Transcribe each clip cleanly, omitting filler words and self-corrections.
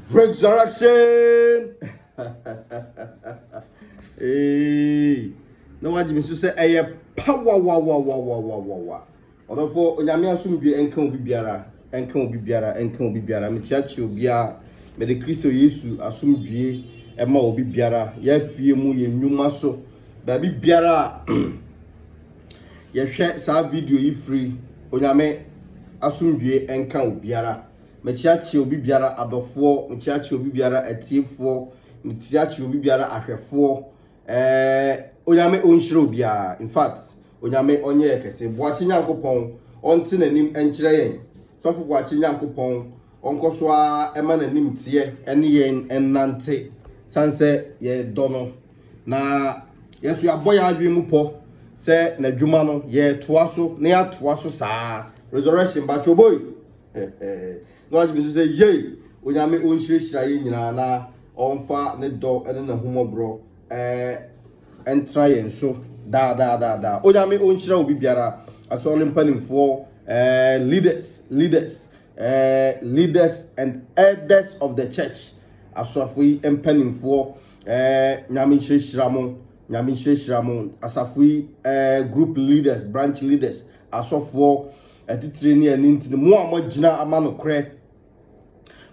Resurrection. Hey, no one to say a power. Although for Onyamia soon be and can be biara, and can be biara, and can be biara. Me church will be a me the Christo Yesu assume be a ma will be biara. Ye fear mu ye numa so, baby biara. Ye share sa video you free. Onyame assume be and can be biara. Mechiachi obi biara adofo, mechiachi obi biara etiefo, mechiachi obi biara ahwefo. Onyame onhiro bia. In fact, onyame onye ekese. Boakye Nyankopon onte nanim enkyere yen. Sofo Boakye Nyankopon onkoso a ema nanim tie ene yen ennante. Sanse ye dono. Na yesu aboya adwemu po se na dwuma no ye toaso, na ya toaso saa. Resurrection ba choboy. No as we say ye onyame onhirehira ye nyina na onfa ne do ene na humobro entra yen so da onyame onhira obi biara asole mpanimfo leaders and elders of the church asafui mpanimfo nyame nhirehira mo asafui group leaders, branch leaders asofo etitire ni aninti mo amagina amano kre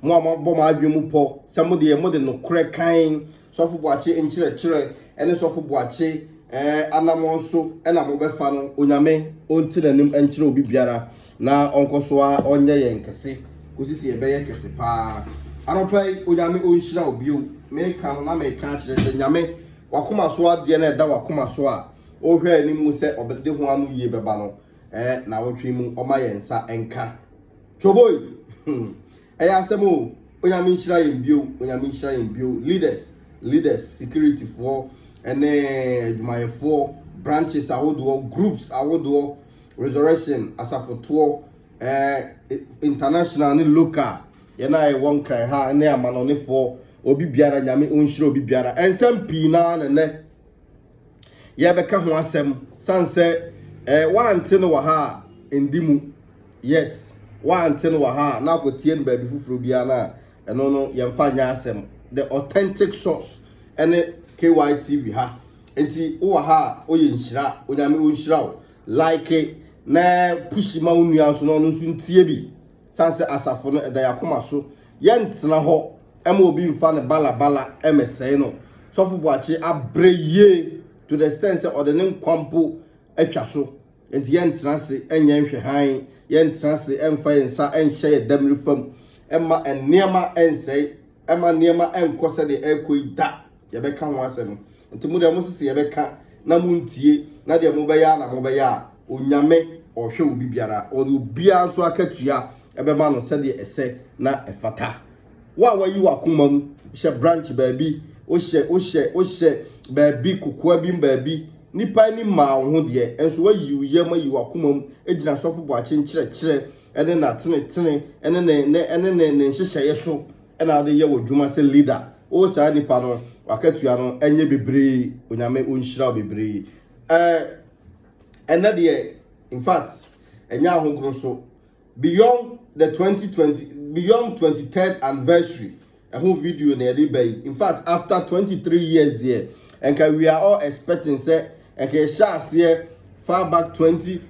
mo amabom adwemu po samo de mo de no kre kan Sofo Boakye enkyerɛkyerɛ ene Sofo Boakye anamon so ena mo befa no onyame onti nanim enkyerɛ obi biara na onkoso a onye yen kese kosisi ye beye kese pa anopai onyame onhyira obio me kan na me kan kyerɛ nyame wakoma so ade na eda wakoma so a ohwɛ anim mu se obede ho anu yie beba no na wotwe mu oma yensa enka choboy eya asemo onyame nhyira yen bio leaders security for adwumayɛ for branches ahodoɔ groups ahodoɔ resurrection asafotoɔ international ne local yɛna one cry ha ne amanone for obi biara nyame onhyira obi biara ensem pii na ne yɛbɛka ho asɛm sanse wante no wɔ ha endimu yes wante no wɔ ha na akotie no baabi fufuro bia na ɛno no yɛmfa nya asɛm the authentic source ene KYTV ha enti wo ha oye nhyira onyame onhyira like na pushima unua so no nso ntie bi sanse asafo no eda yakoma so yentena ho ema obi mfa ne bala emesei no Sofo Boakye abreye to the extent say odene nkwampo atwa so enti yentena se enya nhwe han yentena se emfa yensa enhye yedamri fam ema enema ensei ema niema enkose de ekoida yebeka ho asem nti mu de mo sese yebeka na muntie na de mo beya na mo beya onyame ohwe obi biara obia nso akatua ebema no se de ese na efata wa wayi wakoma mu hye branch baabi o hye baabi kokua bi baabi nipa ni ma wo ho de enso wayi uyem ayi wakoma mu ejina Sofo Boakye nkyerɛkyerɛ ene na tene ene ne nhyehyɛ so ena de ye wodwuma se leader o saa nipa no wakatua no enye bebree onyame onhyira bebree ena de in fact enya ahogro so beyond the 23rd anniversary a whole video na dey bay in fact after 23 years there and we are all expecting say and ke far back 20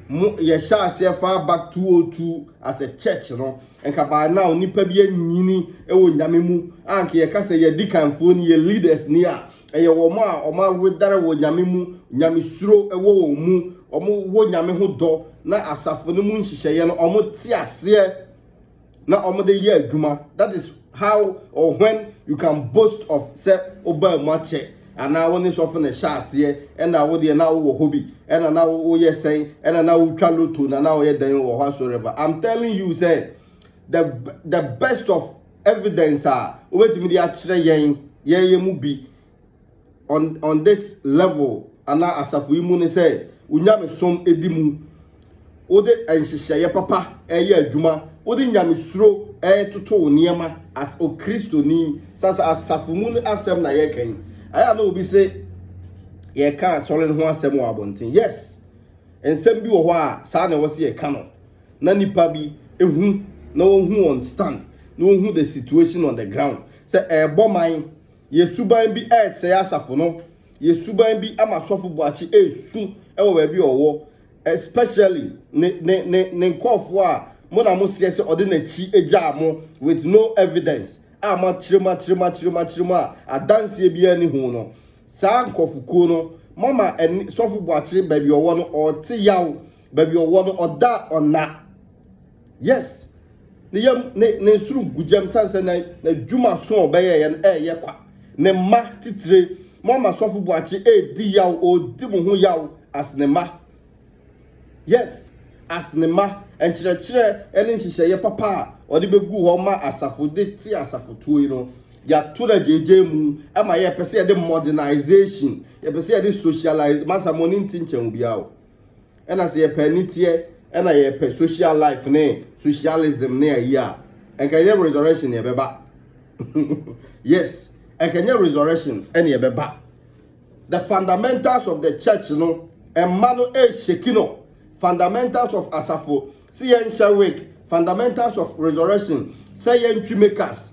far back 202 as a church no enka ba now nipa bi anyini ewo nyame mu anke ye kase ye dikanfo ni ye leaders ni a eye wo ma o ma wedare wo nyame mu nyame suro ewo wo mu omo wo nyame ho do na asafo no mu nhyehyeye no omo ti ase na omo de ye adwuma. That is how or when you can boast of say oba mache and now when it's often a shas here and now what now hobby and now you're saying and now travel to now you're doing or whatsoever. I'm telling you, say the best of evidence are wait me the movie on this level and now as if we mun say unyame som edimu ode enhyehyeye papa eye adwuma ode nyame suro toto niema as o Kristo ni sasa asafumu asem na ye kan I know be say ye can't solid ho asem wa bontin yes ensem bi wo ho a sa na wo se ye ka no na nipa bi ehu na wo hu on stand no who the situation on the ground. Say bomb ye suban bi say asafo no ye suban bi ama Sofo Boakye esu ewo ba bi owo especially ne nkofo a mo na mo se ode na chi eja mo with no evidence ama chirema adanse bi ani hu no saa nkofukuo no mama Sofo Boakye ba bi owo no o te yaw ba bi owo no oda ona yes ne suru gujam sanse na djuma so obeye ye kwa ne ma titire mama Sofo Boakye di yaw o di mo ho yaw as ne ma yes as ne ma enchire ene nhihye ye papa o de begu ho ma asafo de ti asafo tuo no ya to na jeje mu ama ye pese ye de modernization ye pese ye de socialize masa money ntinchen biawo ena se ye panitie ena ye pe social life ne socialism ne ya enka ye resurrection ye beba yes enka ye resurrection ene ye beba the fundamentals of the church no emano shekino fundamentals of asafo see yen shawek fundamentals of resurrection say yen makers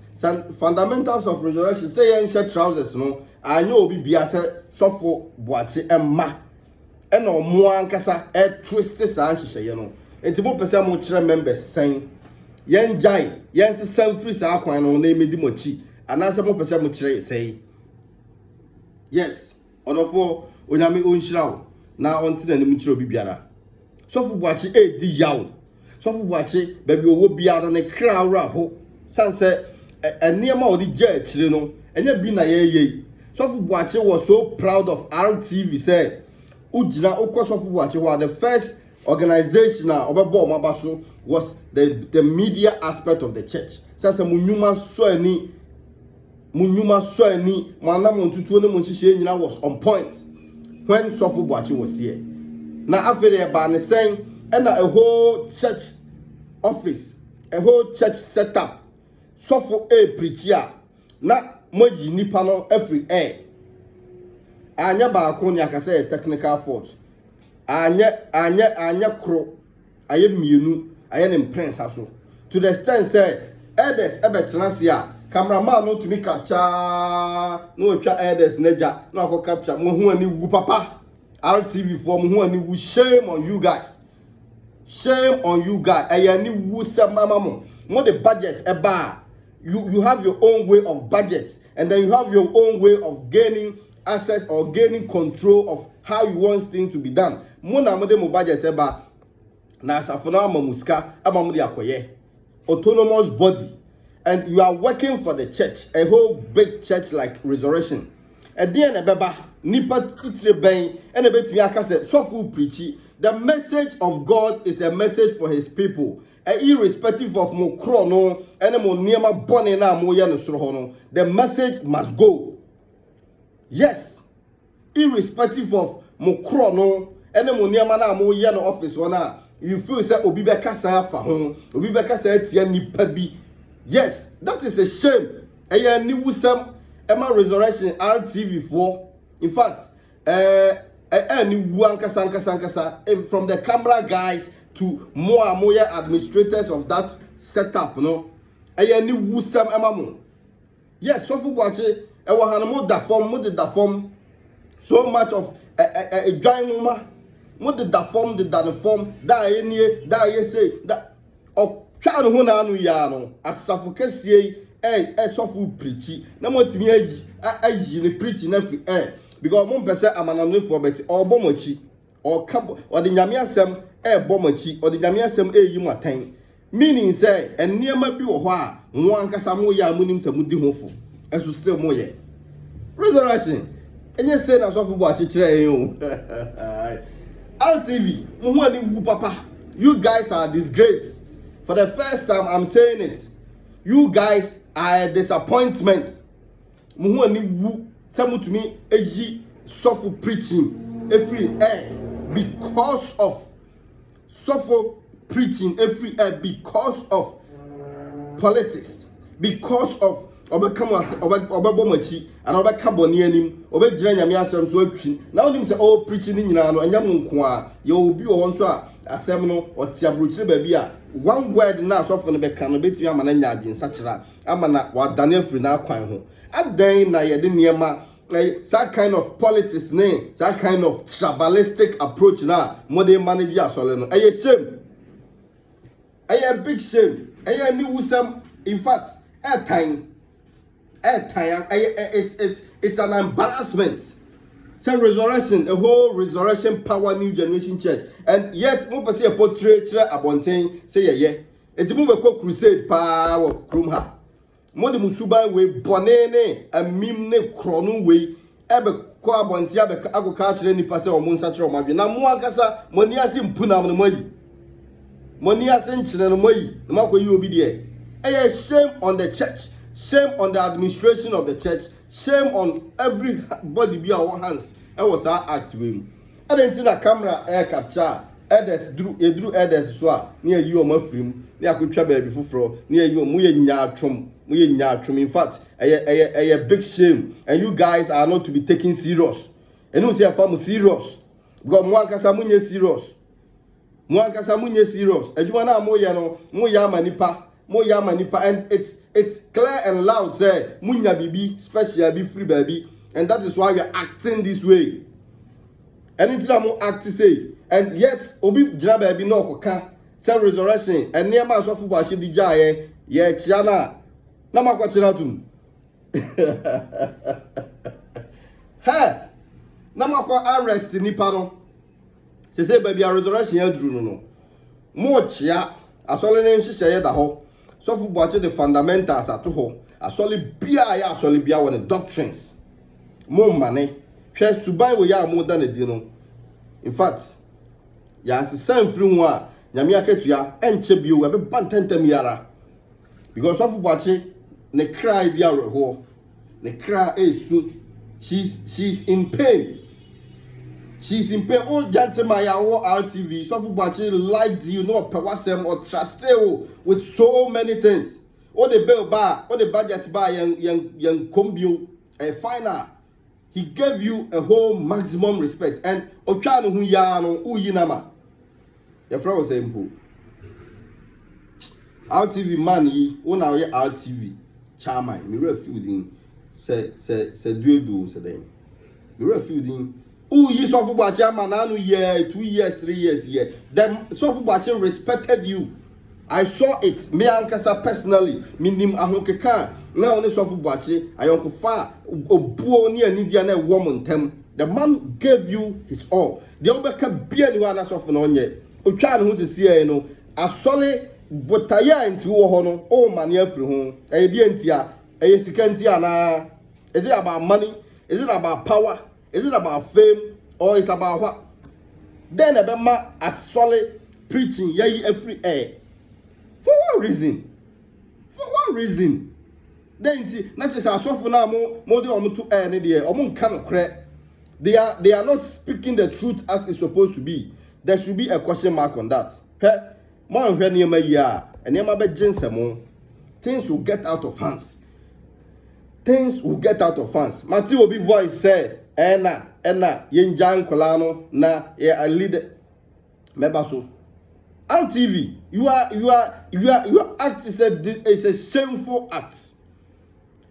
fundamentals of resurrection say yen shirt trousers no anyo obi bia say Sofo Boakye emma ena omo ankasa twist sa nhihye no enti mo pese mo kire members sen yen jai yen sesam free sa akwan no na emedi mochi anase mo pese mo kire sei yes odofo onyame onhirawo na onti na nim kire obi biara Sofo Boakye di yaw Sofo Boakye baby owo biara ne kra awra ho sanse eniema odi je akire no enya bi na ye Sofo Boakye was so proud of RTV say ujina okwo Sofo Boakye wa the first organization obebo mabaso was the media aspect of the church sanse munyuma so ani manam ntutuo ne monhihye nyina was on point when Sofo Boakye was here na afere ba ne sen and a whole church office a whole church setup Sofo preacher na moji nipa no every anya ba ko ni akase technical fault anya kro aye mienu aye ne prince aso to the extent say elders ebetenasia cameraman no to me capture no twa elders neja no akọ capture mo hu ani wu papa RTV for mo hu ani wu shame on you guys ayani wu samama mo the budget eba you have your own way of budget and then you have your own way of gaining access or gaining control of how you want things to be done mo na mo de mo budget eba na asafona mamuska ama mo de akoye autonomous body and you are working for the church a whole big church like Resurrection and then ebeba nipa titire ben and ebetimi aka say Sofo preach the message of God is a message for his people irrespective of mo kro no ene mo niema bone na mo ye no soro ho no the message must go yes irrespective of mo kro no ene mo niema na mo ye no office one you feel say obi be kasa afa ho obi be kasa atia nipa bi yes that is a shame eya ni wusam ema Resurrection RTV for in fact ni wu ankasa from the camera guys to more administrators of that setup no ni wusam ema mo yes Sofo Boakye ewo hanamo da form so much of a dry woman mo de da form da ye say that twa no ho na anu ya no asafo kasie Sofo preach na mo timi ayi ne preach na fi because mo pese amanano for bet obomachi or kabo or the nyame asem bomachi or the nyame asem yi matan meaning say eniema bi wo ho a wo ankasa mo ya munim se mudi hofo eso still mo ye Resurrection enye say na Sofo Boakye kire yen o RTV mo ho ani wu papa you guys are disgrace. For the first time, I'm saying it. You guys are a disappointment. Muhu ani wu samu to me eji Sofo preaching every because of Sofo preaching every because of politics, because of obebomachi and obekaboni anim obegira nyame asem so atwi na onim se all preaching ni nyina no anyam nko a ye obi wo nso a asem no otiabrochire ba bi a one word na so for no be kan no betimi ama na nya adwen sachira ama na wa dane afiri na akwan ho adan na ye de niema that kind of politics that kind of tribalistic approach na modern manage asole no shame big shame ni wusam in fact it's an embarrassment. Say resurrection, a whole resurrection power new generation church, and yet mo pese a portrait abonten say yeah enti mo be crusade power krum ha mo de musuban we bonene amim ne krono we ebe ko abonti abe agoka kire nipa se o mo nsa kire o madwe na mo ankasa mo ni ase mpuna mo moyi mo ni ase nkire no moyi na makoyi obi de shame on the church, shame on the administration of the church, shame on everybody be our hands. I was our act with I didn't see the camera air capture elders drew elders so near you my film near could travel before near you in fact a big shame and you guys are not to be taken serious and you say a farm serious got Mwankasamunye serious and you wanna moya manipa and it's clear and loud say munya bibi special be free baby and that is why we are acting this way anything I'm act to say and yet obi jira baby no koka say resurrection and near my Sofo ba shi di jaye ye chiana na makwachira tum ha na makwa arrest nipa no say baby resurrection aduru no mo chia asole ne nhihye da ho Sofo ba the fundamentals ato ho asole bia ya asole bia won the doctrines mo mane hwe suban wo ya mo da na di no in fact ya asesam firi ho a nyame akatua enche bio we be bantentem yara because Sofo ba ne cry dia ho ne cry esu she's in pain. She's in pain. Oh, gentlemen, I watch RTV. Sofo Boakye liked you, no pewasem or trust you with so many things. Oh, the bill bar, oh, the budget bar, young combio, a final. He gave you a whole maximum respect. And Ochano hu ya no uyinama. Your friend was saying, RTV money, oh now ye RTV. Charmai, me refusing. Say do say them. Me refusing. Oh, you Sofo Boakye mananu year 2 years 3 years here. Then Sofo Boakye respected you. I saw it. Me ankasa personally. Minim ahonkeka. Na one Sofo Boakye ayonkofa obuo ni anidia na woman tem. The man gave you his all. The obeka bia ni wa na Sofo na onye. Otwa ne ho sisi no asole botaya nti wo ho no o mane afiri ho. E bia ntia e sika ntia na. Is it about money? Is it about power? Is it about fame or is it about what? Then a bema a solid preaching yay every air. For what reason? For what reason? Then not just a soft now more than to air any or moon kind of crack. They are not speaking the truth as it's supposed to be. There should be a question mark on that. More when near my year and near my bed things will get out of hands. Things will get out of hands. Matthew will be voice said. Ena yenjan kolano na a leader mebaso RTV you are act is a shameful act.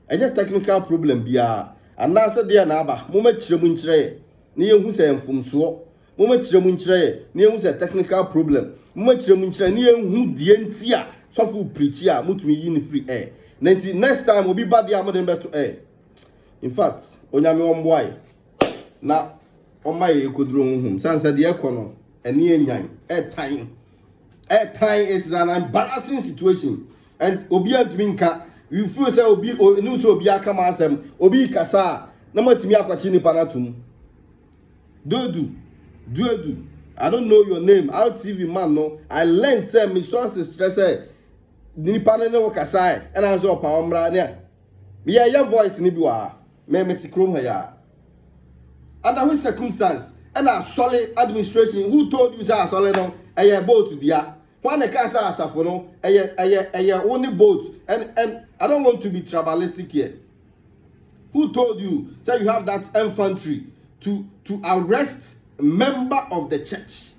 Any technical problem bia and now said there na aba mo machire mu nkire na yehu se mfumso mo machire mu nkire na yehu se technical problem mo machire mu nkire na yehu die ntia Sofo preach a mutumi yi ni free air na next time obi ba dia mo den beto air. In fact onyame omboy na oma ye kodro honhum sansa de ekono ene enyan airtime it is an embarrassing situation and obi antumi nka you feel say obi no so obi aka ma asem obi kasa na matimi akwachi ni panatum do I don't know your name RTV man no I learned say me sources stress ni panene wo kasa and I so pa omra ne me ya voice ni bi wa me metikrom ha ya. Under which circumstance and a solid administration who told you say solid no a boat dia when the cancer asafo no a only boat and I don't want to be tribalistic here. Who told you say you have that infantry to arrest a member of the church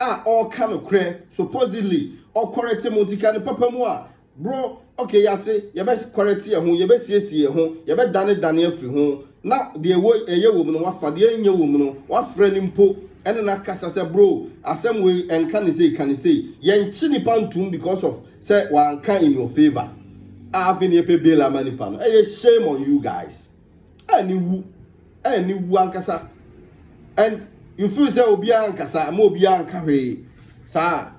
all kind of crap supposedly or correct motika ne papa mu a bro okay yate ye be correct ye ho ye be siesie ho ye be dane afri ho na de wo eye wo mu no wa fa de enye wo mu no wa fra ni mpo ene na kasa se bro asem we enka ne say ye nchi nipa ntum because of say wa nka in your favor have ni pe bela manipa no shame on you guys ani wu ankasa and you feel say obi ankasa ma obi anka hwe sa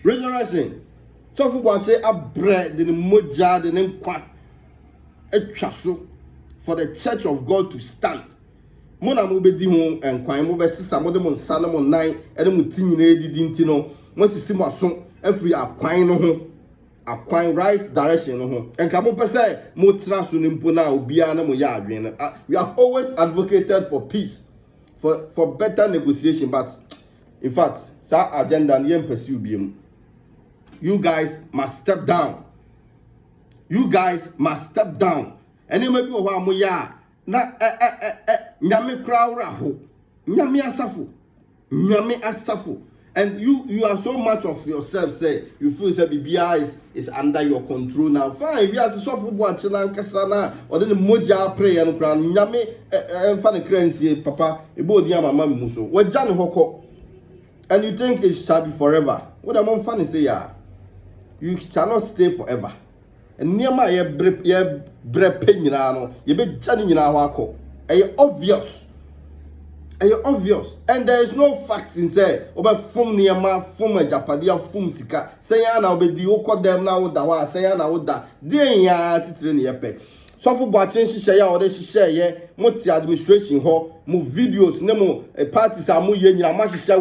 resurrection so for what say abre the moja the nkwa etwa so for the church of God to stand mona mo bedi ho enkwan mo be sisa mo de mo nsa na mo nan ene mo tinyina edidi nti no mo sisi mo aso afiri akwan no ho akwan right direction no ho enka mo pese mo tra so nimpo na obia na mo ya adwen we have always advocated for peace for better negotiation but in fact sa agenda na yem pursue biem. You guys must step down. You guys must step down. Ene ma bi wo ho amoya na nyame krawra ho. Nyame asafo. And you are so much of yourself say you feel say BBI is under your control now. Fine, we are so for watch na nkasa na or the moja prayer no kra nyame emfa ne kransie papa e bo odi amama mu so. We ja ne hokọ. And you think it shall be forever. What am I funny say ya? You shall not stay forever. And near my bre nyina no ye be jani nyina ho akọ. Obvious. And there is no fact in say oba fum niema fum ajapadia fum sika say ya na obedi okodem na woda wa say ya na woda den ya titire ne yepe so for Boakye hihye ya ode hihye ye moti administration ho mo videos ne mo parties amu ye nyina ma hihye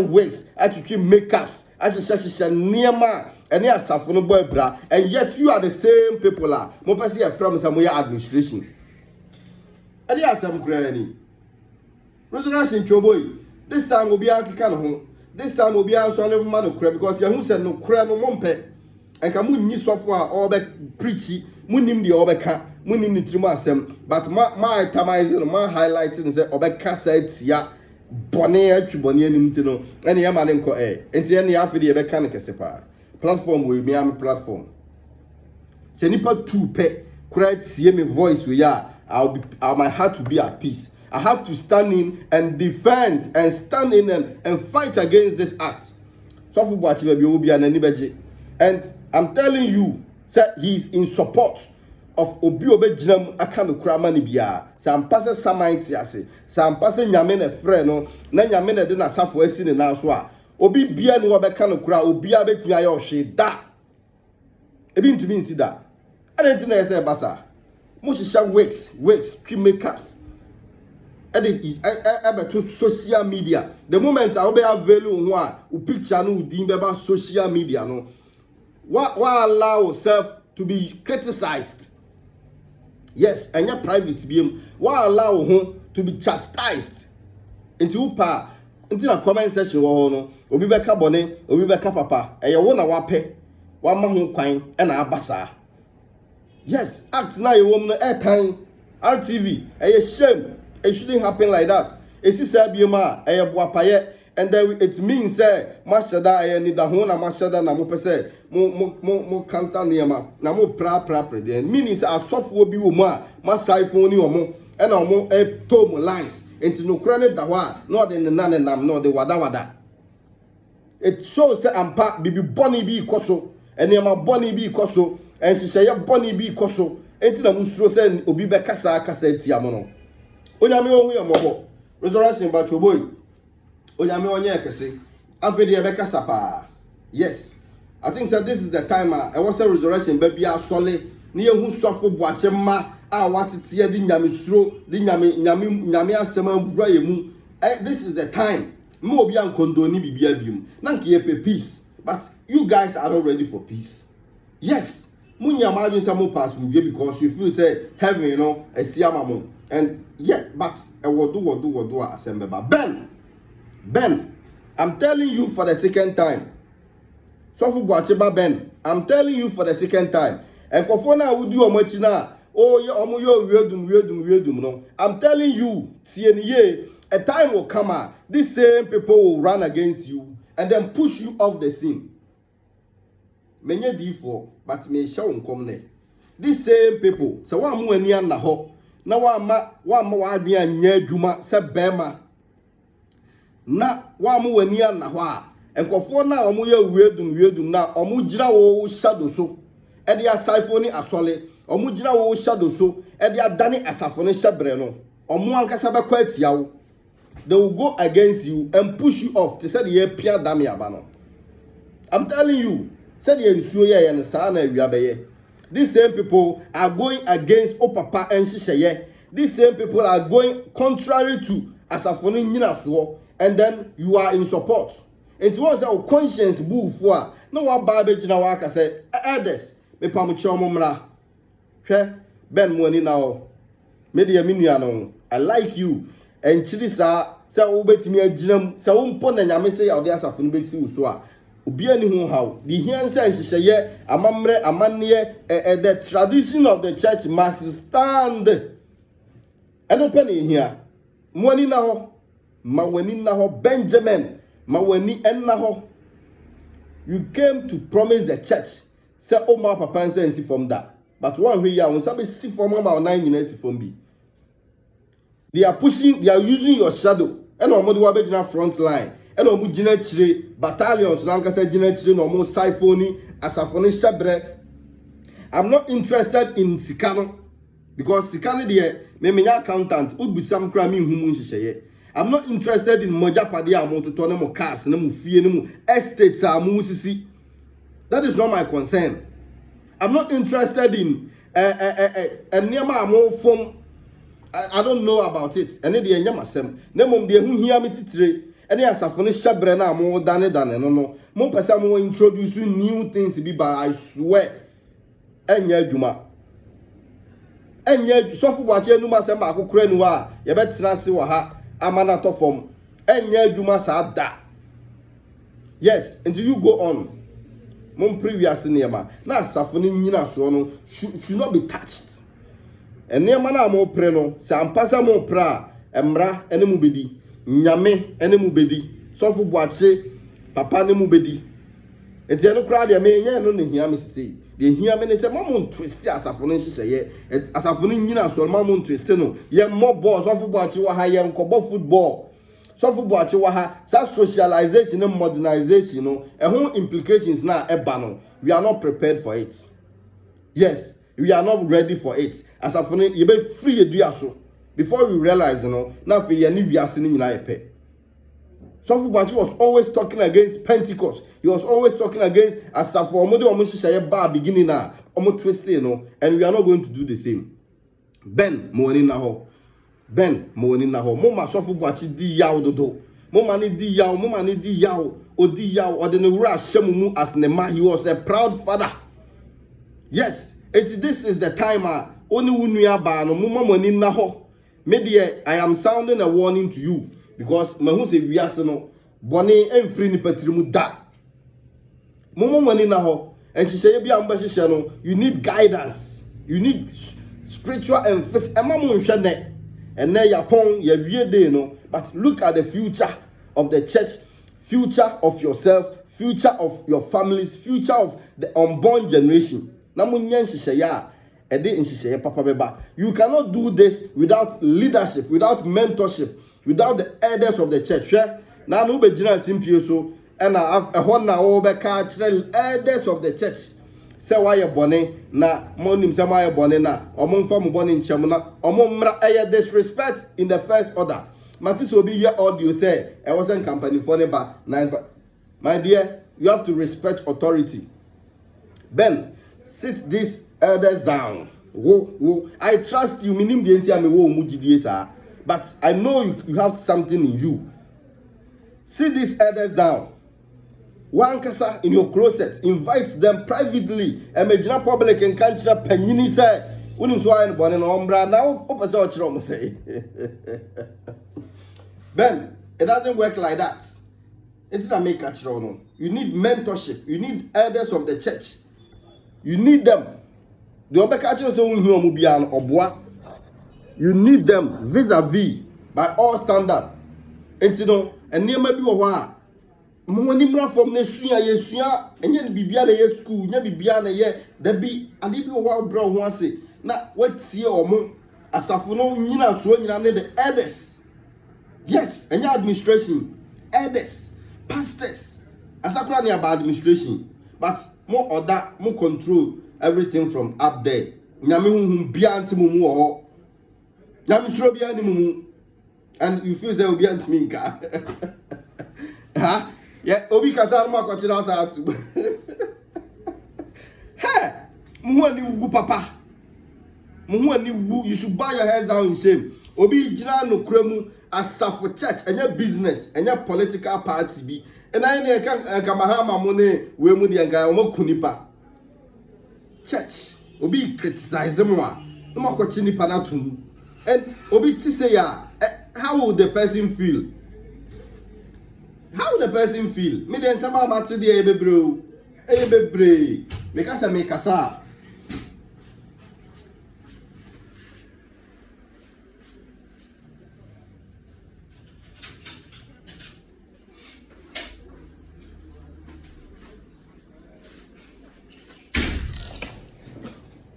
wigs atwitwi makeups hihye niema ene asafo no boy bra and yet you are the same people mo pese ye from some your administration ade asam kura ni resurrection choboy this time will be akika no ho this time will be answer level man kura because you said no kura no mompe enka munni sofo a obe preach munnim de obeka munnim ni trimu asem but my itemizing my highlighting say obeka say tia bone atwibone anim ti no ene ya mane nko enti ene ya afide ebeka ne kese pa platform we me am platform se nipa two pe kura tie me voice we ya my heart to be at peace. I have to stand in and defend and stand in and fight against this act. So for Boakye baby obi ananibeje. And I'm telling you, sir, he's in support of obi obejinam aka no kura mani bia. Say am passe samanti ase. Say am passe nyame na frɛ no, na nyame na de na safo asi ne na so a. Obi bia ni obeka no kura, obi abetimi aye ohwe da. Ebi ntumi nsi da. Adenti na yese basa. Mo hihya wigs, makeups. To social media. The moment I be available one picture no din about social media no. Why allow yourself to be criticized? Yes, and your private BM. Why allow him to be chastised? Into na comment section no. Obi beka bone, obi beka papa. E wo na wape. Wa ma ho kwan e na abasa. Yes, act na you woman airtime. RTV. Shame. It shouldn't happen like that. Esi say biema boapaye and then it means say mashada ni da ho na mashada na mo pese mo kanta niema na mo pra then meaning say asofo bi wo mu a masai phone ni omo e na omo to mo lines enti no kura ne da ho a no de ne na ne nam no de wada it shows say ampa bibi boni bi ikoso eniema boni bi ikoso en hihye boni bi ikoso enti na musuro say obi be kasa etia mo no onyame ohu ya moho resurrection ba choboy onyame onye ekese afedi ebeka sapa. Yes, I think that this is the time I was a resurrection baby asole na yehu sofo Boakye ma a watete di nyame suro di nyame asem abura yemu. This is the time mo obi ankondoni bibia bium na nke ye peace but you guys are not ready for peace. Yes, munya imagine some pass because you feel say heaven you know esiamamo. And yeah, but I will do assemble. Ben, I'm telling you for the second time. So for Boakye Ben, I'm telling you for the second time. And Kofona would do a much now. Oh, yeah, weirdum, no. I'm telling you, a time will come out. These same people will run against you and then push you off the scene. Many D4, but may show come. These same people, so one more near na ho. Now one more be a near Juma, said Bema. Na one more near na wa. And for now, weird now, or mujra o shadow so. And they are siphony actually, or mujra o shadow so, and they are done as a phone shabreno, or muanka saba quite yaw. They will go against you and push you off to say the Pierre Damiabano. I'm telling you, said the Suya and Sana Yabaye. These same people are going against Opapa and Shishaye. These same people are going contrary to Asafoni Ninaswo, and then you are in support. It was our conscience boo for no one barbage in our waka said, Ades, me pamuchomra. Ben money now. Media miniano. I like you. And Chilisa, say, obey me a gym, so umpon and Yamese of the Asafun Besi Uswa. Ubiani who how the here says she say amamre amanie the tradition of the church must stand. And open in here. Money now, Maweni now Benjamin, Maweni and now. You came to promise the church. Say, oh, my papa and say, from that. But one way, when somebody see from about 9 years from B. They are pushing, they are using your shadow. And on the front line. And on the battalions, Lanka said, no more siphony, asafoni shabre. I'm not interested in Sikano. Because Sikano, the me accountant, would be some crime in whom I'm not interested in Moja Padia to Tonemo cars, no fee, no estates, that is not my concern. I'm not interested in a Nema more form. I don't know about it. And the Yamasem, Nemum de who hear me titre, and yes, I finish Shabrena more than no. More person will introduce you new things to be by, I swear. And ya Juma. And yet, Sofo Boakye no Masamba ko kura nu a ye betra se wo ha amana to fom enye adwuma sa da. Yes, until you go on. Mom previous niema na asafo no nyina so no should not be touched. And niema na mo pre no se ampasa mo pra emra ene mu bedi nyame ene mu bedi Sofo Boakye papa ne mu bedi. Enti eno kra de me nya no ne hia me sisi. The here many say, Mamon twist asafoni sheye, asafoni nyina so mamon twist no. Ye more balls, Sofo Boakye wa ha ye nkobo football. Sofo Boakye wa ha sa socialization and modernization no, e ho implications na eba no. We are not prepared for it. Yes, we are not ready for it. Asafoni ye be free eduaso. Before we realize no, na fe ye ni wiase ni nyina ye pe. Sofo Boakye was always talking against Pentecost. He was always talking against Asafo Omode Omushishaye bar beginning now. Omo twist and we are not going to do the same. Ben Moni Naho. Ben Moni Naho. Moma Sofo Boakye di yaw dodo. Moma ni di yaw, odi yaw, or the Nura Shemumu as Nema. He was a proud father. Yes, this is the time only unuya ba no moma moni naho. Media, I am sounding a warning to you. Because mahu se wiase no bone emfiri ni patrimu da momo mani na ho enhihye bia mba hihye no you need guidance, you need spiritual emphasis emamu nhwe ne ene yapon ya wie dey no. But look at the future of the church, future of yourself, future of your families, future of the unborn generation. Na munye nhihye ya ede nhihye papa beba. You cannot do this without leadership, without mentorship, without the elders of the church. Now no be jina simpio so and a hona obeka chire elders of the church. Say why you bone na monim say why you bone na omon fam bone nchem na omon mra disrespect in the first order. Matis obi hear audio say I wasn't company for neighbor 9. My dear, you have to respect authority. Ben, sit these elders down. Whoa. I trust you, minim the enti ame wo mujidie sa. But I know you have something in you. Sit these elders down. One kasa in your closet. Invite them privately. Imagine public and country penini say. Unim so ayin bone no ombra now. Opa say ochiro mo say. Ben, it doesn't work like that. It's not make a no. You need mentorship. You need elders of the church. You need them. The obeka chiro so unhu omo bia no oboa. You need them vis-a-vis by all standard. And you know, and near maybe mo ni mra from na sua yesua enye bibia na ye school nya bibia na ye da bi ade bi wo bra ho ase na watie omo asafo no nyina so nyina ne the elders. Yes, enye administration, elders, pastors. Asakura ni about administration, but more order, more control everything from up there. Nyame hu bia antimumu ho. Nyame suro bia ni mumu. And you feel say obi antimi nka. Ha? Yeah, obi kasa ma ko chira sa atu. Hey, mu ani wu papa. Mu ani wu, you should bow your head down in shame. Obi jira no kremu asafo church, enya business, enya political party bi. And I ne kan mahama mo ne we mu de nka o makunipa. Church, obi criticize mo a, no makochi nipa na tum. And obi ti say ya, how will the person feel? How the person feel? Me den sama mati de ebebre. Ebebre. Me kasa me kasa.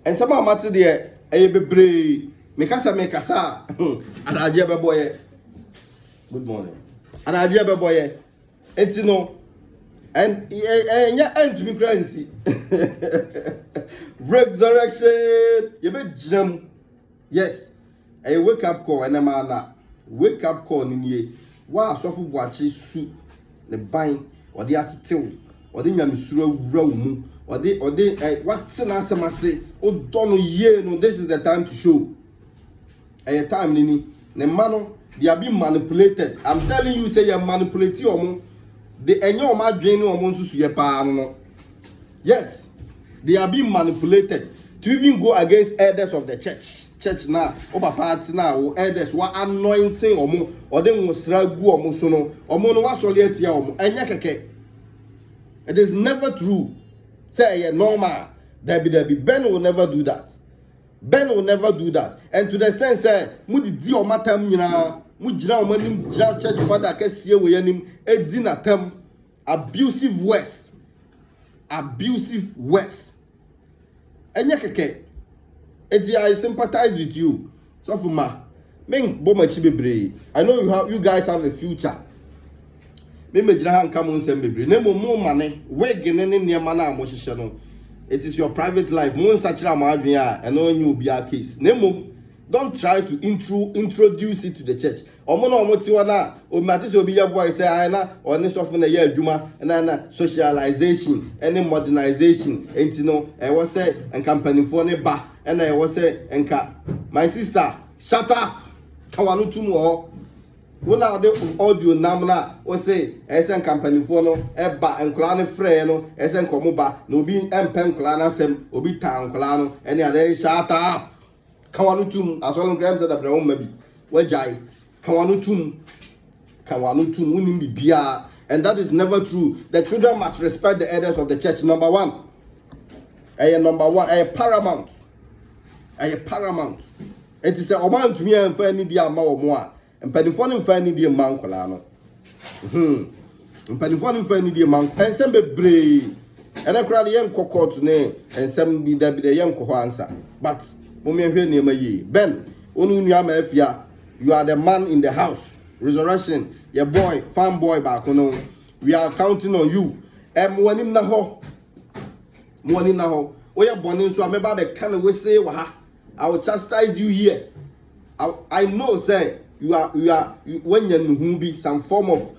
And sama mati de ebebre. Me kasa adaje beboye. Good morning. Adaje beboye. Etino and nya end me currency. Resurrection. You be jam. Yes. A wake up call and na wake up call ni wa asofo boache su ne ban ode atetew ode nyamesuro wura mu ode what na asemase odo no ye no. This is the time to show. A time nini ne mano they are being manipulated. I'm telling you, say you manipulate omo. The enyo ma dwen omo nsusu ye pa no. Yes, they are being manipulated to even go against elders of the church. Church na oba party na o elders wa anointing omo or dem wo sra gu omo so no omo no wa sole atia omo enya keke. It is never true. Say yeah, normal. There be Ben will never do that. Ben will never do that. And to the extent say mudi di o matam nyina mujira o manim jira church father kese we yanim edi natam abusive words. Abusive words. Enya keke. Eti I sympathize with you. So for ma men bo machi bebre. I know you guys have a future. Me jira han kam nsem bebre. Na mo mane we gene ne niema na mo hihye no. It is your private life. Mo nsachira ma adwen a eno nyu obi a case. Nemo, don't try to introduce it to the church. Omo na omo ti wana o mati se obi ya voice say na oni sofo na ya adwuma na socialization any modernization enti no e wo say company for ne ba na e wo say enka my sister shut up kawanu tum ho wona de audio namna o say esen company for no e ba enkola ne frɛ no esen komo ba na obi empen kola na sem obi tan kola no ene ade shut up kawanu tum asolon gram say da bre won mabi wajai kawanu tum unim bibia. And that is never true. The children must respect the elders of the church. Number one, paramount. It is a man to me and find the amount more. And Pennyphone finding the amount colano. And Pennyphone finding the amount. And some be brave. And I cried the young cocoa to name. And some be there be the young co answer. But Mummy near my Ben, Ununyama, you are the man in the house. Resurrection, your boy, farm boy back on. We are counting on you. Morning na ho. We are born so I remember the kind of way say waha. I will chastise you here. I know, say you are when you be some form of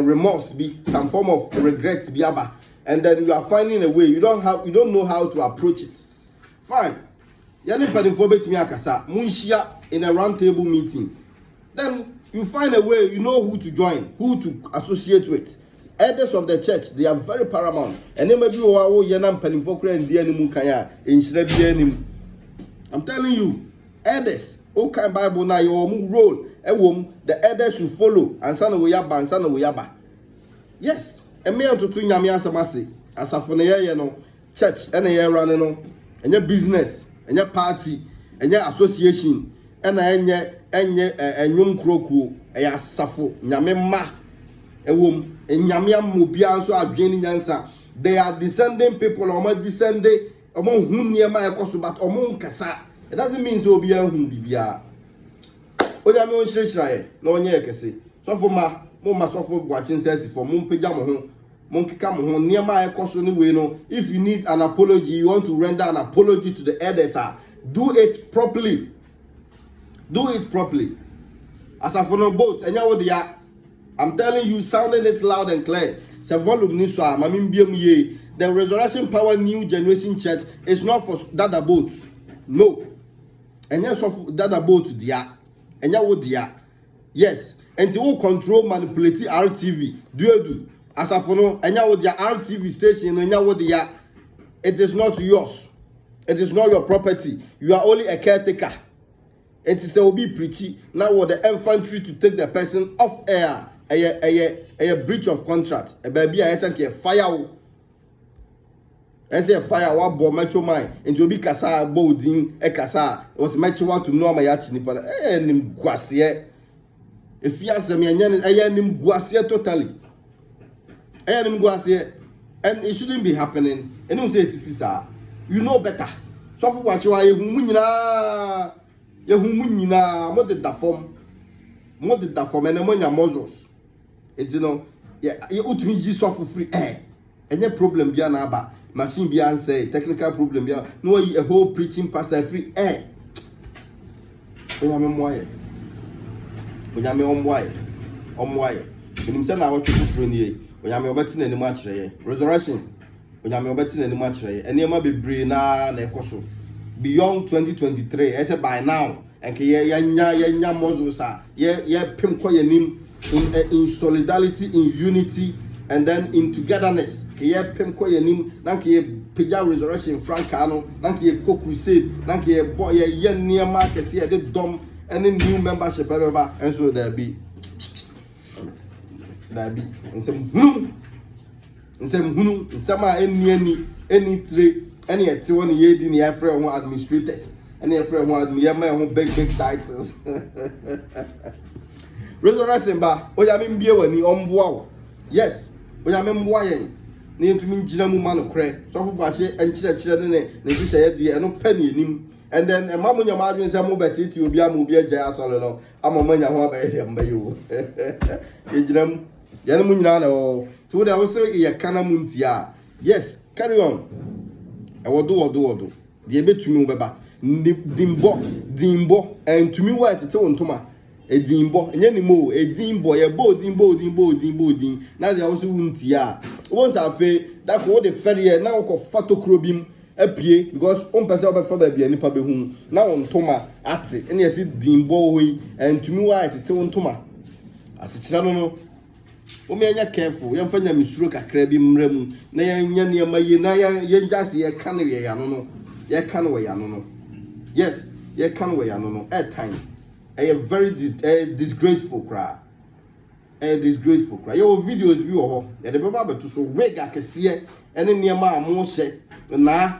remorse, be some form of regret, be aba, and then you are finding a way. You don't know how to approach it. Fine. Yani for me akasa. Munshia in a round table meeting. Then you find a way, you know who to join, who to associate with. Elders of the church, they are very paramount. And then maybe I'm telling you, elders, okay, Bible now your role, the elders should follow and sana we. Yes, and me to twin yami asamasi, as a phone church, and a year running, and your business, and your party, and your association, and enye enyum kroku eya safo nyame ma ewom enyame amobia nso adwen nyansa. They are descending people, or descending among whom near my cost, but among Kasa. It doesn't mean so be a whom be a. Onyame on Shray, no nyekesi. So for ma, Moma Sofo watching says for Moon Pajama, Monkey come home near my cost anyway. No, if you need an apology, you want to render an apology to the elders, do it properly. Do it properly. As a phone boat, and now they are. I'm telling you, sounding it loud and clear. The Resurrection Power New Generation Church is not for dada boats. No. And yes, of dada boats, dear. And ya would dear. Yes. And you will control, manipulate RTV. Do you do? As a phone, and ya would your RTV station, and ya would dear. It is not yours. It is not your property. You are only a caretaker. It is a be preachy. Now, what the infantry to take the person off air. A breach of contract. A baby, I say, fire. I say, fire, what bomb, macho mine, and to be Cassa, bolding, a Cassa, was much want to know my yachini, but nim guassier. If you ask me, I am guassier totally. I am guassier, and it shouldn't be happening. And you say, Sisa, you know better. So for what you are, Munina, Yahumina, what did that form? What did that form? And among your muzzles. It's yeah, you ought to be just for free. Any problem be an machine be answer, technical problem be no a whole preaching pastor free When I'm wire. When I'm on wire. When I'm saying I want to put free when I'm betting any match resurrection. When I'm betting any match and you might be brain nekoso. Beyond 2023, I said by now, and ya mozosa, pim koyenim. In solidarity, in unity, and then in togetherness. Kiye pemko yenim, nankiye peja resurrection frankano, nankiye co crusade, nankiye boy ye near market here, the dom, any new membership ever, and so there be, and some in some any three, any at 1 year in the African administrators, any African big titles. Resurrection ba oyame mbie wani omboa wo yes oyame mboa yen na yentumi ngina mu ma no kre so fo Boakye enkyerɛkyerɛ ne hyehyɛ de eno pani enim and then emamu nyama adwen sɛ mo betiti obi am obi agya asɔre no amamanya ho abaye de mbaye wo yegyinam yene mu nyina na o to da wo sɛ ye kana mu ntia yes carry on wodo de betumi wo beba dimbo entumi wa tete wontoma edimbo enyenimo edimbo ye dimbo na they also untia won't afa that for the ferry na wo fatokro bim apie because on person obefa ba bia nipa behu na wontoma ate ene yesi dimbo hoyi entumi wa tete wontoma asekira no o me anya careful ye mfanya misuro kakra bi mramu na yenya ne maye na ye jase ye kan we ya no yes ye kan we ya no at time a very disgraceful cry. Disgraceful cry. Your videos be or the Baba to so wega kesiye and then near my moshe na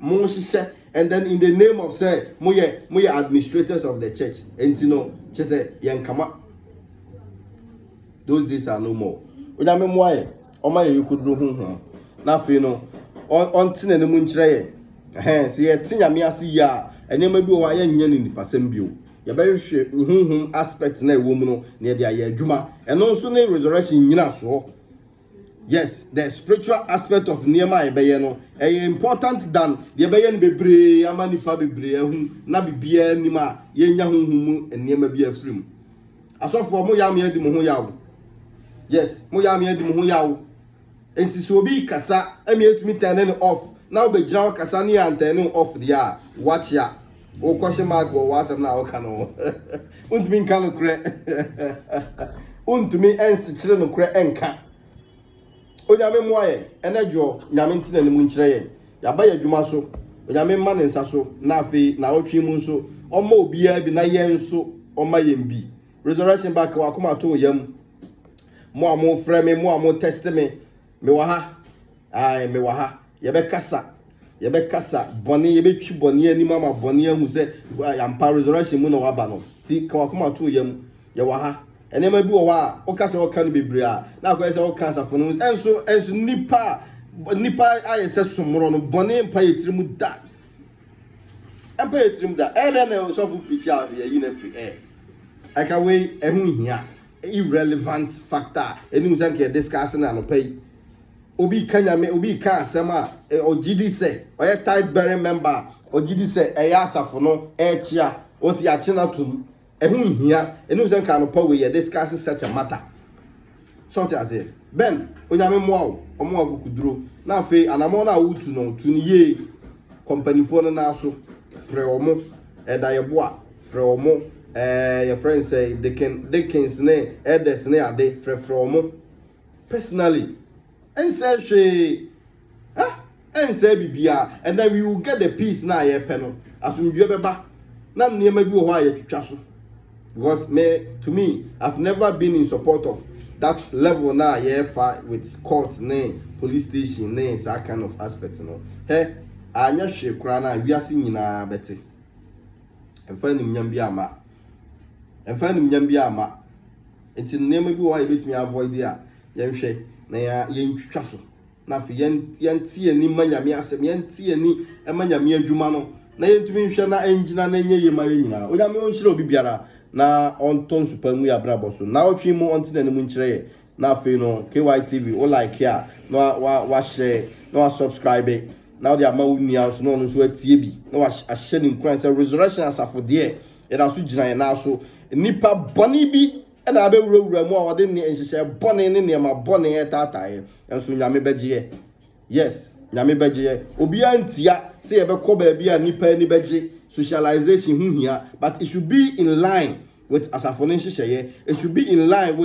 moshe and then in the name of say moye administrators of the church and you know she say yan kama those days are no more. Oja me moye o ma you could do na fe no on tin na mu nkyere ye se ye tin nyame ase ya enema bi o wa ya nya ni pasem bio ya ba hwe aspect na ewo mu no na dia ya adwuma eno nso na resurrection nyina so yes the spiritual aspect of niema ebeye no important than the ebeye no bebre amanifa bebre ahu na bibia nima ye nya honhum niema bi afrim asofo mo ya me adi mo ho yawo yes mo ya me adi mo ho yawo enti so obi kasa emi etumi turn off na obegira kasa ni antenne off dia watch ya o question mark go wasam na o kanu untumi nka no kre untumi ensi kire no kre enka onyame moaye enejo nyame ntina ne mu nkire ye yaba ya dwuma so onyame ma ne nsa so na afi na otwe mu nso omo obia bi na ye nso oma yem bi resurrection back wa kuma to yam mo amo frɛ me mo amo test me wa ha ai me wa ha ye be kasa boni ye be twi boni ani mama boni ahu se ampa resurrection mu na wa ba no ti ka wa kuma to yam ye wa ha and then maybe o kasa o kan bebre a na ko say o kan asafo no enso nipa aye say somro no bone mpa yetrim da empa yetrim da e na so fu picture ya yi na free aka we ehun hia irrelevant factor eni san ke discuss na no pay obi kanyame obi ka asema ogidi say oye tight bearing member ogidi say eya asafo no chia o si achi na tum ehun hia eni san ka no pa we discuss such a matter so ti ase ben onyame mo omo agukuduro na afi anamo na wutu no tuniye company fo no na so frɛ omo eda ye boa frɛ omo your friend say Dickens ne elders ne ade frɛ omo personally and say she and say bibia and then we will get the peace na ye pɛ no asumdwe beba na nneema bi wo ho aye twitwa so because to me I've never been in support of that level na ye fa with court ne police station ne that kind of aspect no he anya hwe kura na wiase nyina bete emfa nim nyam bi ama enti nneema bi wo aye betimi avoid dia yenhwe na yentwitwa so na afi yentie ni manyame asem yentie ni emanyame adwuma no na yentumi hwe na engina na enye yema nyina onyame onhyira obi biara na onton supamu ya brabo so na otwi mu onti na mu nkyere na afi no KYTV o like here no wa share no wa subscribe now the ama unia so no so atie bi no wa ahye ni nkran say resurrection asafo de e da so gina na so nipa boni bi e na abewurawura mu a wode ne enhyehye boni ne ne ma boni e tatae enso nyame begye yes nyame begye obi antia say e be ko ba bi a nipa ni begye socialization huhia but it should be in line with asafo nhyehyeye it should be in line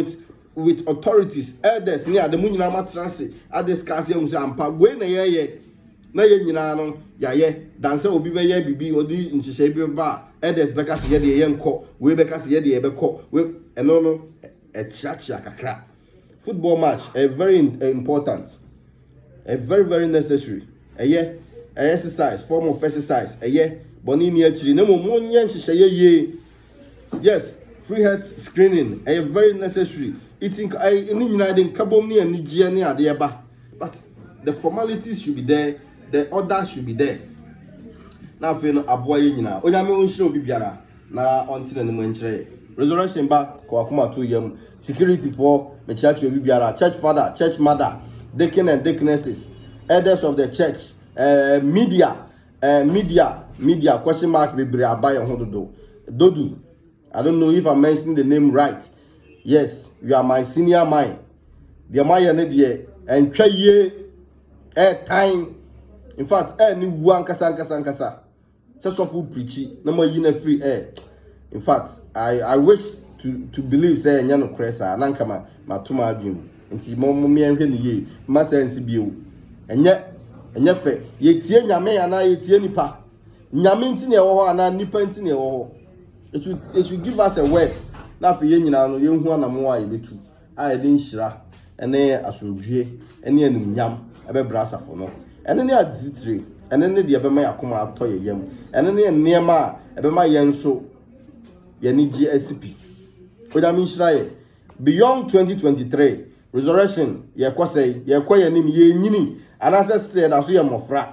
with authorities elders ni ade munyina matranse adiscuss yam say ampa we na ye nyina no yaye danse obi be ye bibi odi nhyehyeye bi ba elders beka se ye de ye nko we beka se ye de ye beko we eno no chiachia kakra football match very important very very necessary exercise form of exercise boni ni achiri na mo nya nhyehyeye ye yes free health screening very necessary eating any nyina de kabom ni anigye ni ade eba but the formalities should be there the order should be there na afi no aboa ye nyina onyame onhyire obi biara na onti na mu nkyere resurrection ba ko akoma to yam security for me church obi biara church father church mother deacon and deaconesses elders of the church media question mark bebre abaye ho dodu I don't know if I'm mentioning the name right. Yes, you are my senior mine. The mine ne die entwa ye time. In fact, ni wu ankasa. So food preachy no more you free air. In fact, I wish to believe say nya no kresa na nka ma to ma adwum. Nti mo me enhwe ne ye. Ma sense bio. Enye fe ye tie nyame ya na ye tie nipa. Nyame nti ne wo ho ana nipa nti ne wo ho. It should give us a word. Na for ye nyina no ye hu anamo a ye betu. A ye din hira ene asomdwe ene anumnyam ebe brasa fo no. Ene ne aditire ene ne de ebe ma yakoma ato ye yam. Ene ne nneema a ebe ma ye nso ye ni GSP. Onyame hira ye beyond 2023 resurrection ye kwasai ye kwaye nim ye nyini anase se da so ye mofra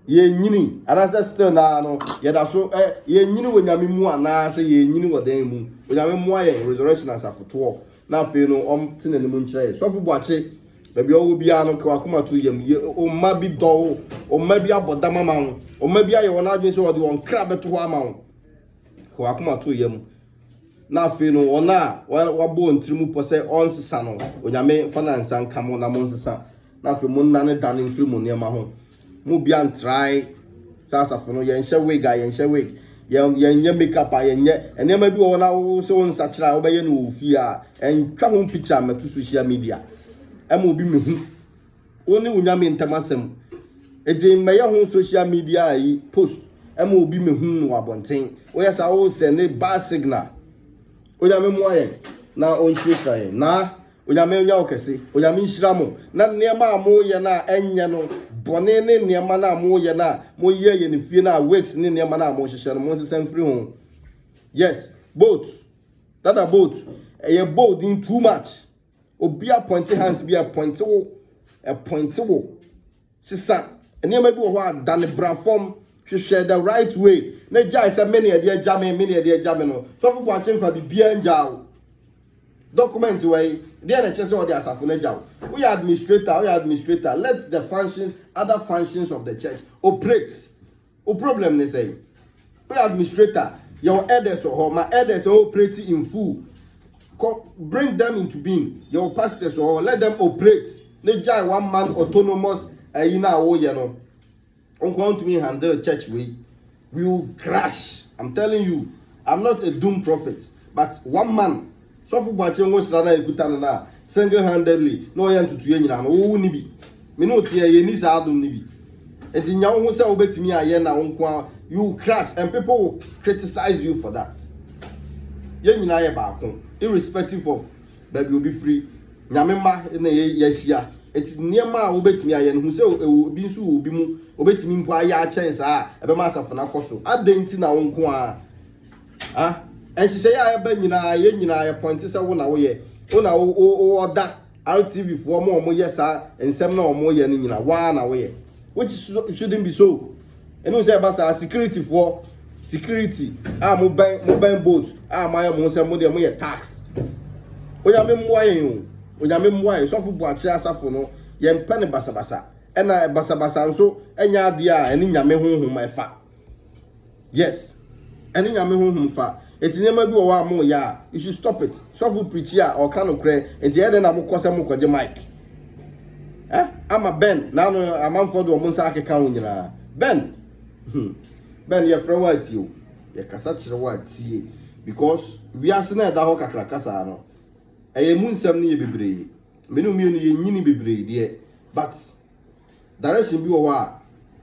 ye nyini anase still na no ye da so ye nyini wonyame mu anase ye nyini wodan mu wonyame mu aye resurrection asafoto na afi no omtene ne mu nkyere so fu Boakye baby owo bia no kwa akoma to yam ye o ma bi do o ma bi aboda mama wo o ma bi aye wona adwen so wode won kra beto ho ama wo kwa akoma to yam na afi no ona wabo ntrimu po se onsesa no onyame finance ankamo na monsesa na afi mo nna ne dane mfiri mo ne ma ho mu bia ntrai sasafo no yenhye wig a yenhye wig yenye makeup a yenye enema bi wo na wo so nsa kira wo be ye no ofi a entwa ho picture metu social media ema obi mehu oni unyame ntamasem edi meye ho social media yi post ema obi mehu no abonten wo yesa wo send bad signal onyame mu aye na onhwehwa ye na onyame onya okese onyame nhira mo na nneema amo ye na enye no bone ne nneema na amo ye na mo ye ne fie na works ne nneema na amo hyehye no mo nsesam free ho yes both that are both a bold in too much. Obi appointed hands be appointable. Sister, and you may be what done the brand form. She share the right way. Ne jai say many a dear jamming, many a dear jamming. So for watching for the beer and jow. Document way, the NHS or the Asafune jow. We are administrator. Let the functions, other functions of the church operate. O problem they say. We are administrator. Your elders or my elders are operating in full. Bring them into being. Your pastors or let them operate. Ne jai one man autonomous. You know. I'm going to me handle church way. We will crash. I'm telling you. I'm not a doom prophet. But one man, so for watching what's na single-handedly, no yan to train you. Oh, nibi. Me no tia ye ni sa adum nibi. And in your own self, bet me you crash and people will criticize you for that. Yen na ye back irrespective of that you'll be free. Nyamemba in the yesia. It's near my obet me ayen who say be so will be mu obet me mpo aya chance ebe masa for na koso adenti na wonko and she say ya ebe nyina ye nyina ya point say wo na wo ye wo na wo oda RTV for mo yesa ensem na mo ye nyina wa na wo ye which shouldn't be so and we say about security for security mo ban boat my mo say mo dey tax oya me mo ayen Onyame mwaye so fu Boakye asafo no ye mpene basabasa ena basabasa nso enya ade a eni nyame honhom efa yes eni nyame honhom fa etinema bi wo wa mo ya you should stop it so fu preach here or kan okre enti e de na mo kose mo koje mic ama Ben na no amanfo do mo nsa akeka wo nyina Ben Ben ye fra wa ti o ye kasa kire wa tie because we ase na da ho kakra kasa no eye munsam ne ye bebree menu mienu ye nyini bebree de but direction bi wo wa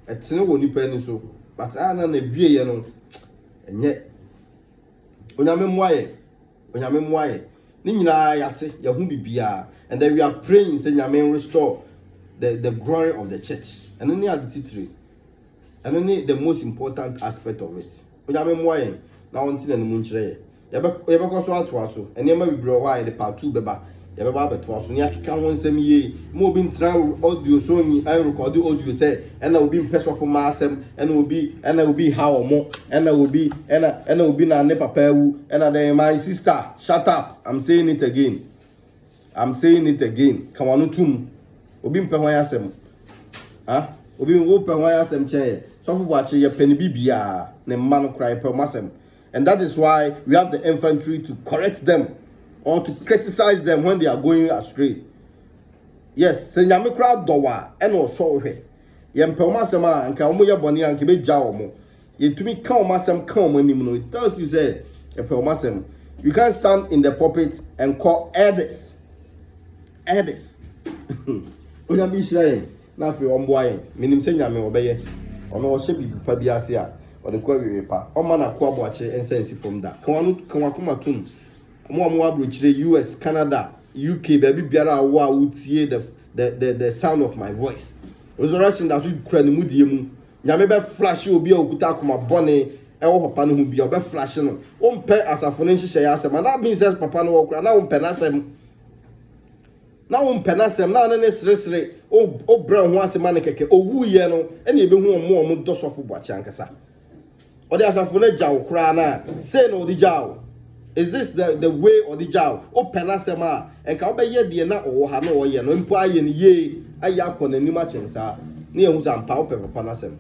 etene wo nipa ni so but ana na bie ye no enye onyame mwaye ni nyina yate ye hu bibia and then we are praying say nyame restore the glory of the church and any other titire and any the most important aspect of it onyame mwaye na won tin na mu nkire ye be ko so ato aso enema bibre ho aye de part 2 beba ye be ba beto aso ni akeka ho nsem ye mo obi ntra audio so ni I record audio say ena obi mpeso fo ma asem ena obi ha omo ena obi na ne papa ewu ena then my sister shut up I'm saying it again kawanu tum obi mpe ho asem obi wo pe ho asem che so fo Boakye ye pani bibia ne mma no cry pe masem. And that is why we have the infantry to correct them or to criticize them when they are going astray. Yes, se nyame kra dowa e no so hwe. Ye mpema sema anka omo ye boni anka be ja omo. Ye tumi ka omo asem ka omo anim no. It tells you say mpema sem. You can't stand in the pulpit and call elders. Onya bi shire na fe ombo ayen. Minim se nyame obeye. Ono o she bi pa bi ase a. Or the query pa, or man a Boakye and sense from that. Kawakumatun, more US, Canada, UK, baby Biara, would hear the sound of my voice. It was a rushing that we cried the moodium. Yamebe flash will be a Kutakuma bonnet, or Papa who be a flashing. One pair as a financial share, and that means that Papa no walk, now penasem. Now penasem, now necessary, oh brown once a mannequin, oh woo yellow, and you be more dos of Boakye. Or there's a funeja crana, say no the jow. Is this the way or the jow? O penasema, and can be ye na or hano or yen, empire ye, a yakon and nimachensa, near who's and power pepper panasem.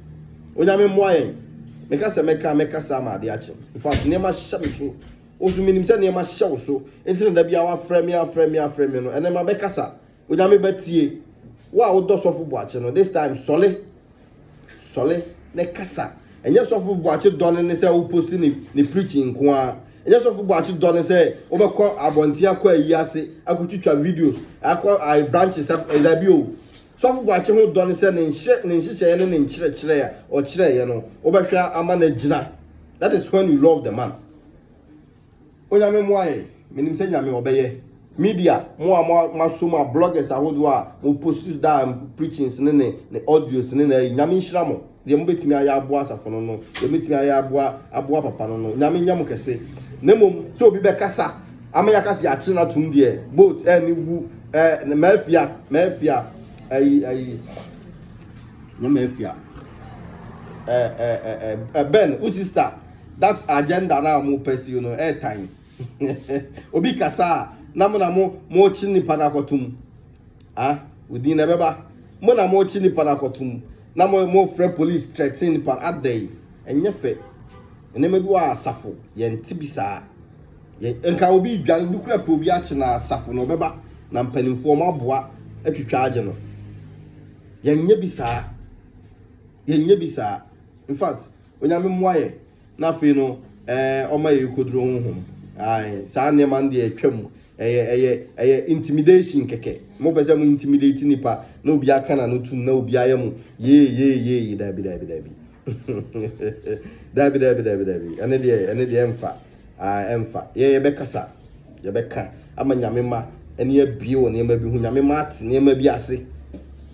When I'm in wine, make us a make sama the action. In fact, near my shabu, also meaning say near my show so, until there be our frame, and then my becasa. When I'm a betty, wow, dos of Boakye, this time solid, ne casa. And yes, of Boakye done and say, who posting the preaching, and yes, of Boakye done and say, overcall Abontia, Yase, I could teach videos, I branches up and I view. So for Boakye who done and said, and share and church or chair, overcall a man. That is when you love the man. When I mean, why? Meaning, say, I obey. Media, more masuma bloggers, I would who post down preachings and the audios and then Yamin Shramo. The mbeti mi aya aboa safono no the mbeti mi aya aboa papa no nyame nyam kese nemom so obi be kasa ama yakasi achi na tum de boat ni wu na mafia ai nya mafia Ben u sister that agenda na mo pesi you know airtime obi kasa na mo chi nipa na kotum within na beba mo na mo chi nipa na kotum na mo free police threaten nipa adai enye fe enema bi wa asafo ye nti bisa ye enka obi dwan bi kura po bi achi na asafo no beba na mpanimfo ma boa atwitwa age no ye nye bisa in fact onyame moaye na fe no oma ye kodro honhom ai sa ne man de atwam intimidation keke mo pese mo intimidate nipa na obi aka na no tum na obi ayemu ye dabi ene de emfa ye bekasa ye beka ama nyame ma ene ye bie wo ne ma bi hu nyame ma ate ne ma bi ase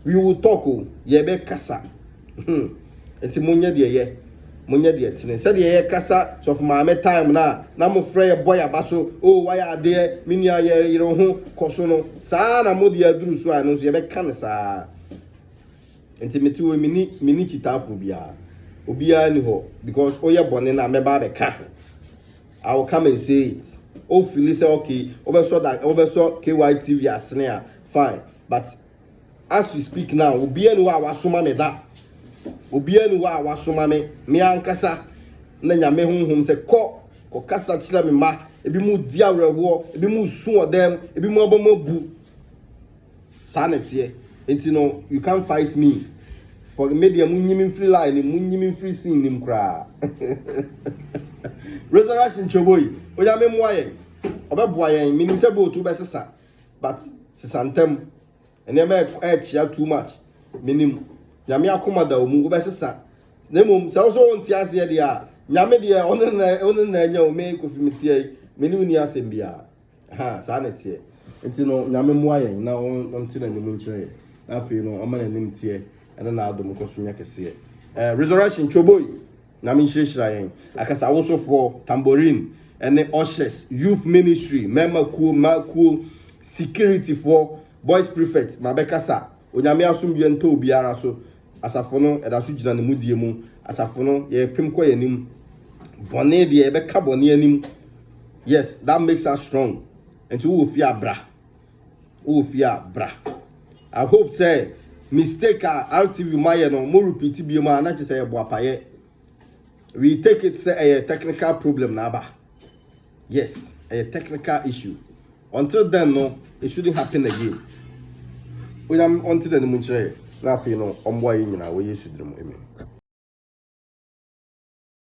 we will talk ye bekasa enti munya de tene said ye kasa so for my time na mo frɛ boy abaso why are there minia ye yiro ho koso no saa na mo de aduru so anu so ye beka ne saa enti meti wo mini chitafo bia obia ni ho because oye bone na meba beka I will come and say it feel say okay obeso KYTV asene a fine but as we speak now obia ni wa wasoma me da obia ni wa wasoma me ankasa na nyame honhom se ko kasa kira me ma ebi mu di awrewo ebi mu su odem ebi mu abomabu sanete enti no you can't fight me for media munyimi free line munyimi free scene nim kra resurrection choboy onyame moaye obeboa yen minim se bo to be sesa but sesantem ene me chia too much minim nyame akoma da omu be sesa nemum se so onti ase ye dia nyame de onu na nya o me kofimitie minim ni asem bia sanete enti no nyame moaye na onti na nim nkyere na afi no o ma na nim tie ene na adom kosunya kese resurrection choboy na min shira yen akasa woso for tambourine ene ushers youth ministry maku security for boys prefect mabekasa onyame asombi ento obiara so asafo no edaso gina ne mudie mu asafo no ye pem ko yanim bone de ye beka bone anim yes that makes us strong and to wo fia bra I hope say mistake RTV maye no mo repeat bi ma na che say e boapaye we take it say a technical problem na ba yes a technical issue until then no it shouldn't happen again we am until then mun chere na fi no ombo yi nyina we yesu drum amen